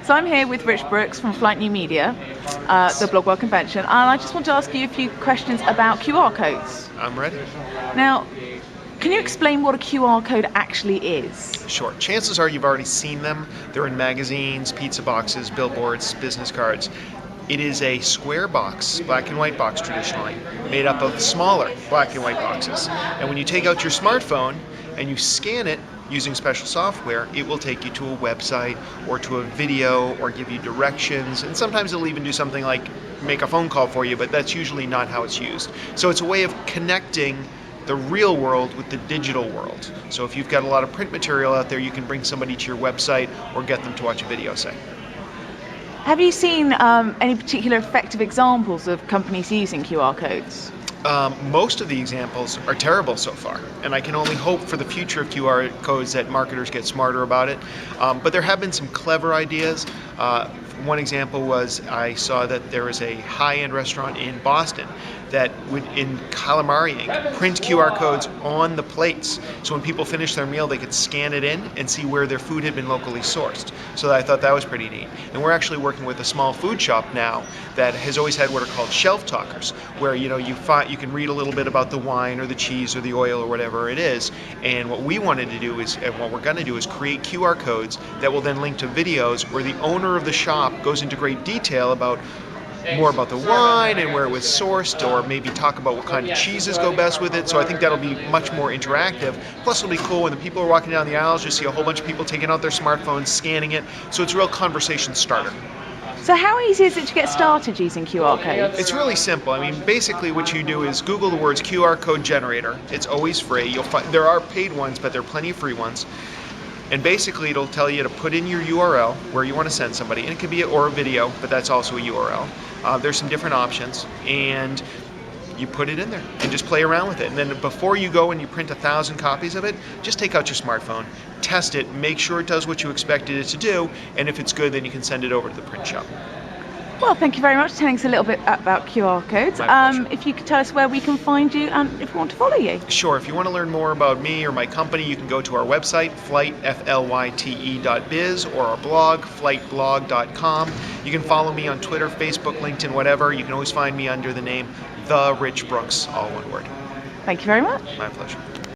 So I'm here with Rich Brooks from Flyte New Media, the Blog World Convention, and I just want to ask you a few questions about QR codes. I'm ready. Now, can you explain what a QR code actually is? Sure. Chances are you've already seen them. They're in magazines, pizza boxes, billboards, business cards. It is a square box, black and white box traditionally, made up of smaller black and white boxes. And when you take out your smartphone and you scan it using special software, it will take you to a website or to a video or give you directions. And sometimes it'll even do something like make a phone call for you, but that's usually not how it's used. So it's a way of connecting the real world with the digital world. So if you've got a lot of print material out there, you can bring somebody to your website or get them to watch a video, say. Have you seen any particular effective examples of companies using QR codes? Most of the examples are terrible so far, and I can only hope for the future of QR codes that marketers get smarter about it. But there have been some clever ideas. One example was I saw that there was a high-end restaurant in Boston that would, in calamari ink, print QR codes on the plates. So when people finished their meal, they could scan it in and see where their food had been locally sourced. So I thought that was pretty neat. And we're actually working with a small food shop now that has always had what are called shelf talkers, where you can read a little bit about the wine or the cheese or the oil or whatever it is. And what we wanted to do is, and what we're going to do is create QR codes that will then link to videos where the owner of the shop goes into great detail about more about the wine and where it was sourced, or maybe talk about what kind of cheeses go best with it. So I think that'll be much more interactive. Plus it'll be cool when the people are walking down the aisles, you see a whole bunch of people taking out their smartphones, scanning it. So it's a real conversation starter. So how easy is it to get started using QR codes? It's really simple. I mean, basically what you do is Google the words QR code generator. It's always free. You'll find there are paid ones, but there are plenty of free ones. And basically it'll tell you to put in your URL where you want to send somebody, and it could be or a video, but that's also a URL. There's some different options, and you put it in there and just play around with it. And then before you go and you print 1,000 copies of it, just take out your smartphone, test it, make sure it does what you expected it to do, and if it's good, then you can send it over to the print shop. Well, thank you very much for telling us a little bit about QR codes. If you could tell us where we can find you and if we want to follow you. Sure. If you want to learn more about me or my company, you can go to our website, Flyte, FLYTE.biz, or our blog, flyteblog.com. You can follow me on Twitter, Facebook, LinkedIn, whatever. You can always find me under the name The Rich Brooks, all one word. Thank you very much. My pleasure.